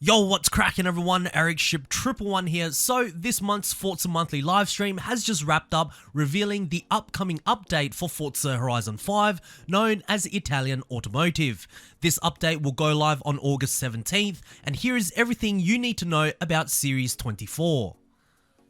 Yo, what's cracking everyone? Ericship 111 here. So this month's Forza monthly livestream has just wrapped up, revealing the upcoming update for Forza Horizon 5, known as Italian Automotive. This update will go live on August 17th, and here is everything you need to know about Series 24.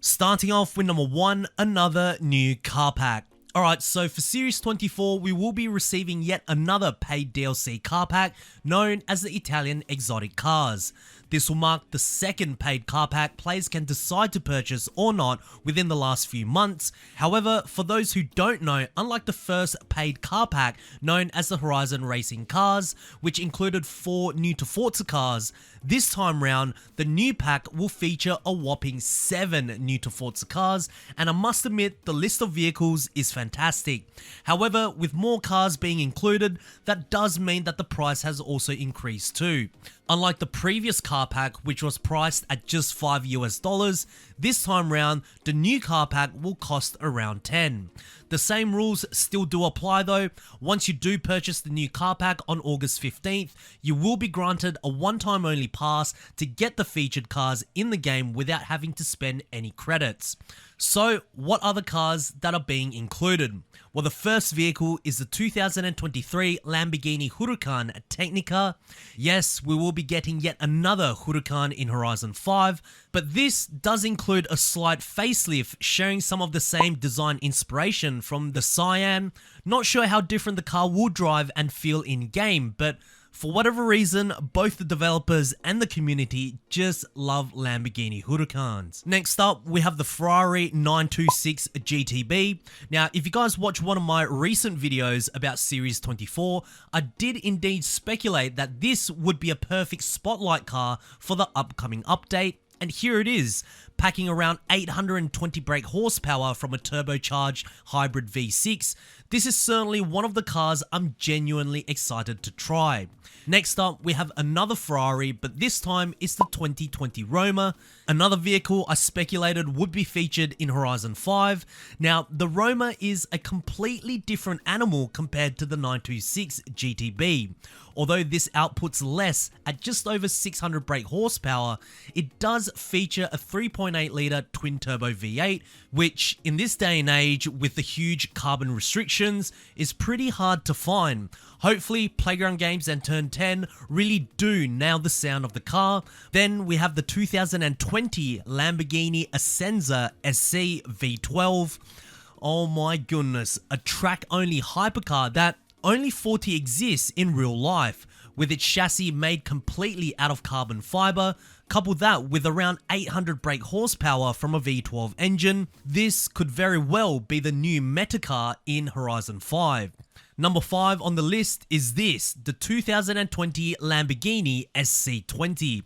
Starting off with number 1, another new car pack. Alright, so for Series 24, we will be receiving yet another paid DLC car pack known as the Italian Exotic Cars. This will mark the second paid car pack players can decide to purchase or not within the last few months. However, for those who don't know, unlike the first paid car pack known as the Horizon Racing Cars, which included 4 new to Forza cars, this time round, the new pack will feature a whopping 7 new to Forza cars, and I must admit the list of vehicles is fantastic. However, with more cars being included, that does mean that the price has also increased too. Unlike the previous car pack, which was priced at just $5 US, this time round, the new car pack will cost around 10. The same rules still do apply though. Once you do purchase the new car pack on August 15th, you will be granted a one-time only pass to get the featured cars in the game without having to spend any credits. So, what are the cars that are being included? Well, the first vehicle is the 2023 Lamborghini Huracan Tecnica. Yes, we will be getting yet another Huracan in Horizon 5, but this does include a slight facelift sharing some of the same design inspiration from the Cyan. Not sure how different the car will drive and feel in game, but for whatever reason, both the developers and the community just love Lamborghini Huracans. Next up, we have the Ferrari 926 GTB. Now, if you guys watch one of my recent videos about Series 24, I did indeed speculate that this would be a perfect spotlight car for the upcoming update. And here it is, packing around 820 brake horsepower from a turbocharged hybrid V6. This is certainly one of the cars I'm genuinely excited to try. Next up, we have another Ferrari, but this time it's the 2020 Roma, another vehicle I speculated would be featured in Horizon 5. Now, the Roma is a completely different animal compared to the 926 GTB. Although this outputs less at just over 600 brake horsepower, it does feature a 3.8 litre twin-turbo V8, which in this day and age with the huge carbon restrictions is pretty hard to find. Hopefully, Playground Games and Turn 10 really do nail the sound of the car. Then we have the 2020 Lamborghini Essenza SC V12. Oh my goodness, a track-only hypercar that only 40 exists in real life, with its chassis made completely out of carbon fiber. Couple that with around 800 brake horsepower from a V12 engine, this could very well be the new meta car in Horizon 5. Number 5 on the list is this, the 2020 Lamborghini SC20.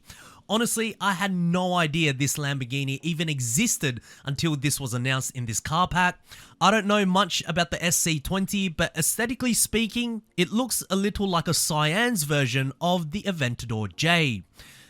Honestly, I had no idea this Lamborghini even existed until this was announced in this car pack. I don't know much about the SC20, but aesthetically speaking, it looks a little like a Cyan's version of the Aventador J.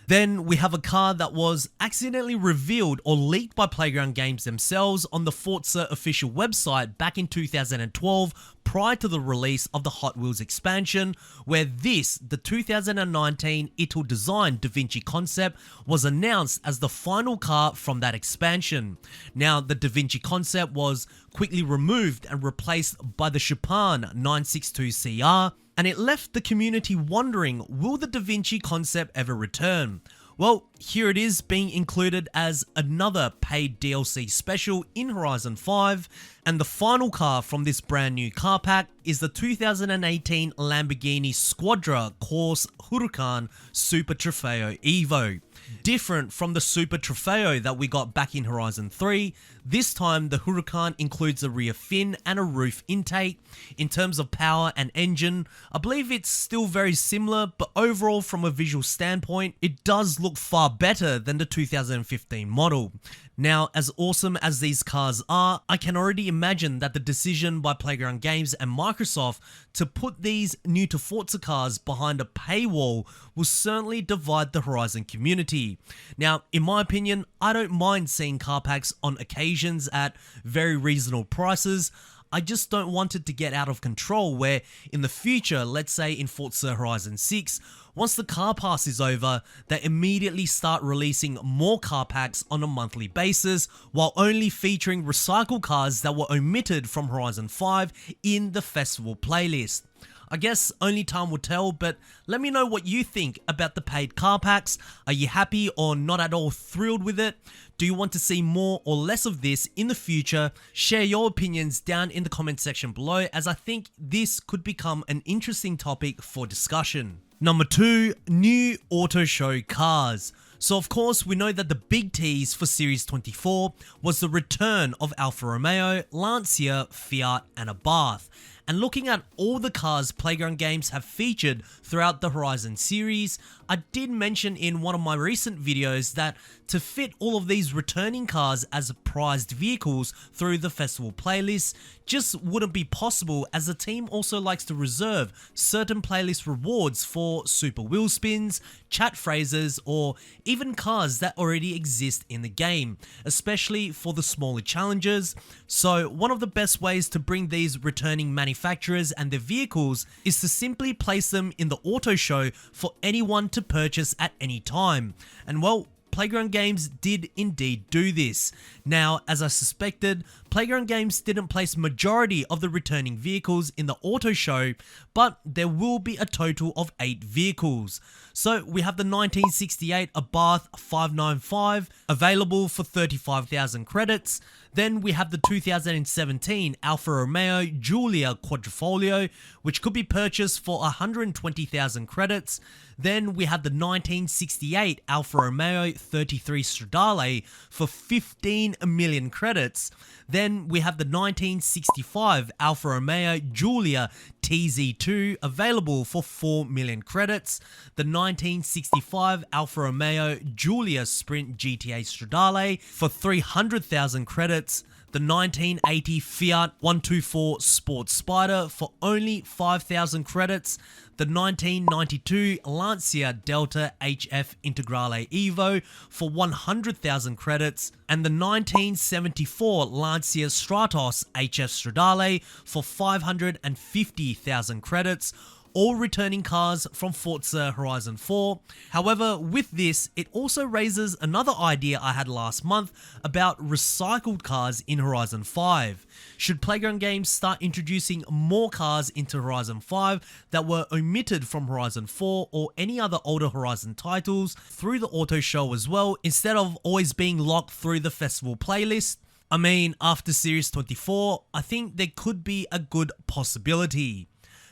Then we have a car that was accidentally revealed or leaked by Playground Games themselves on the Forza official website back in 2012 prior to the release of the Hot Wheels expansion, where this, the 2019 Ital Design Da Vinci concept, was announced as the final car from that expansion. Now, the Da Vinci concept was quickly removed and replaced by the Chopin 962CR, and it left the community wondering, will the Da Vinci concept ever return? Well, here it is being included as another paid DLC special in Horizon 5, and the final car from this brand new car pack is the 2018 Lamborghini Squadra Corse Huracan Super Trofeo Evo. Different from the Super Trofeo that we got back in Horizon 3, this time the Huracan includes a rear fin and a roof intake. In terms of power and engine, I believe it's still very similar, but overall from a visual standpoint, it does look far better than the 2015 model. Now, as awesome as these cars are, I can already imagine that the decision by Playground Games and Microsoft to put these new to Forza cars behind a paywall will certainly divide the Horizon community. Now, in my opinion, I don't mind seeing car packs on occasions at very reasonable prices. I just don't want it to get out of control where in the future, let's say in Forza Horizon 6, once the car pass is over, they immediately start releasing more car packs on a monthly basis, while only featuring recycled cars that were omitted from Horizon 5 in the festival playlist. I guess only time will tell, but let me know what you think about the paid car packs. Are you happy or not at all thrilled with it? Do you want to see more or less of this in the future? Share your opinions down in the comment section below, as I think this could become an interesting topic for discussion. Number 2, new auto show cars. So of course we know that the big tease for Series 24 was the return of Alfa Romeo, Lancia, Fiat and Abarth. And looking at all the cars Playground Games have featured throughout the Horizon series, I did mention in one of my recent videos that to fit all of these returning cars as prized vehicles through the festival playlist just wouldn't be possible, as the team also likes to reserve certain playlist rewards for super wheel spins, chat phrases, or even cars that already exist in the game, especially for the smaller challenges. So one of the best ways to bring these returning manufacturers and their vehicles is to simply place them in the auto show for anyone to purchase at any time. And well, Playground Games did indeed do this. Now, as I suspected, Playground Games didn't place majority of the returning vehicles in the auto show, but there will be a total of 8 vehicles. So we have the 1968 Abarth 595 available for 35,000 credits. Then we have the 2017 Alfa Romeo Giulia Quadrifoglio, which could be purchased for 120,000 credits. Then we have the 1968 Alfa Romeo 33 Stradale for 15 million credits. Then we have the 1965 Alfa Romeo Giulia TZ2 available for 4 million credits, the 1965 Alfa Romeo Giulia Sprint GTA Stradale for 300,000 credits, the 1980 Fiat 124 Sport Spider for only 5,000 credits, the 1992 Lancia Delta HF Integrale Evo for 100,000 credits, and the 1974 Lancia Stratos HF Stradale for 550,000 credits, all returning cars from Forza Horizon 4. However, with this, it also raises another idea I had last month about recycled cars in Horizon 5. Should Playground Games start introducing more cars into Horizon 5 that were omitted from Horizon 4 or any other older Horizon titles through the auto show as well, instead of always being locked through the festival playlist? I mean, after Series 24, I think there could be a good possibility.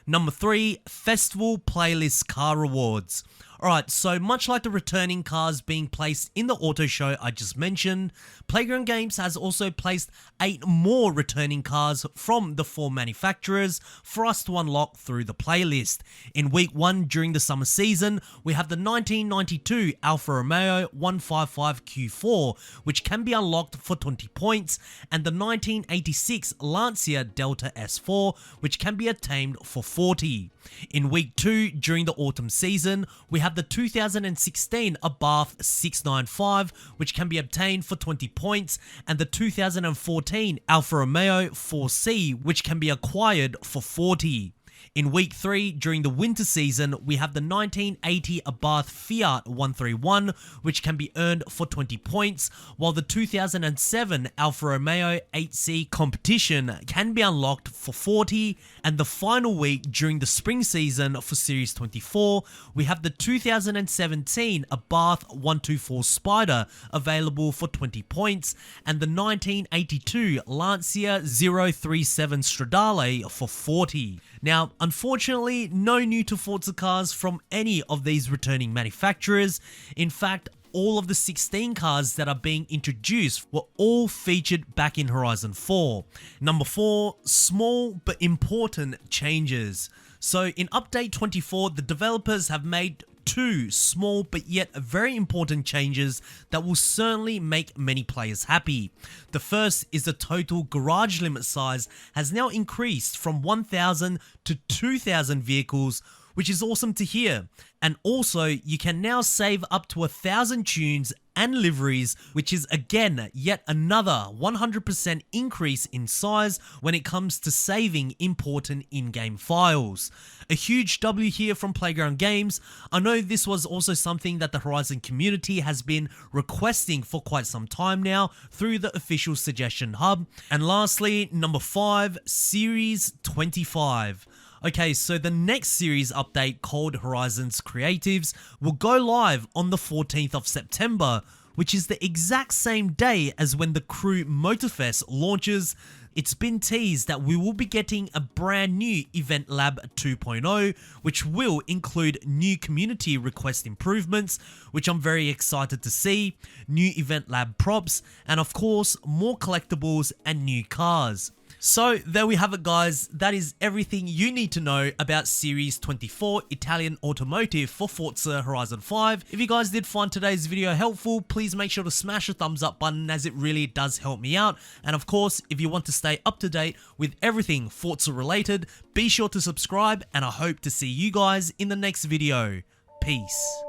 Number 3, Festival Playlist Car Rewards. Alright, so much like the returning cars being placed in the auto show I just mentioned, Playground Games has also placed 8 more returning cars from the 4 manufacturers for us to unlock through the playlist. In week 1 during the summer season, we have the 1992 Alfa Romeo 155 Q4, which can be unlocked for 20 points, and the 1986 Lancia Delta S4, which can be obtained for 40. In week 2 during the autumn season, we have the 2016 Abarth 695, which can be obtained for 20 points, and the 2014 Alfa Romeo 4C, which can be acquired for 40. In week 3, during the winter season, we have the 1980 Abarth Fiat 131, which can be earned for 20 points, while the 2007 Alfa Romeo 8C Competition can be unlocked for 40, and the final week during the spring season for Series 24, we have the 2017 Abarth 124 Spider available for 20 points, and the 1982 Lancia 037 Stradale for 40. Now, unfortunately, no new to Forza cars from any of these returning manufacturers. In fact, all of the 16 cars that are being introduced were all featured back in Horizon 4. Number 4, small but important changes. So in Update 24, the developers have made 2 small but yet very important changes that will certainly make many players happy. The first is the total garage limit size has now increased from 1,000 to 2,000 vehicles, which is awesome to hear. And also, you can now save up to 1,000 tunes and liveries, which is again yet another 100% increase in size when it comes to saving important in-game files. A huge W here from Playground Games. I know this was also something that the Horizon community has been requesting for quite some time now through the official suggestion hub. And lastly, number 5, Series 25. Okay, so the next series update called Horizon's Creatives will go live on the 14th of September, which is the exact same day as when the Crew Motorfest launches. It's been teased that we will be getting a brand new Event Lab 2.0, which will include new community request improvements, which I'm very excited to see, new Event Lab props, and of course, more collectibles and new cars. So there we have it, guys. That is everything you need to know about Series 24 Italian Automotive for Forza Horizon 5. If you guys did find today's video helpful, please make sure to smash the thumbs up button, as it really does help me out. And of course, if you want to stay up to date with everything Forza related, be sure to subscribe, and I hope to see you guys in the next video. Peace.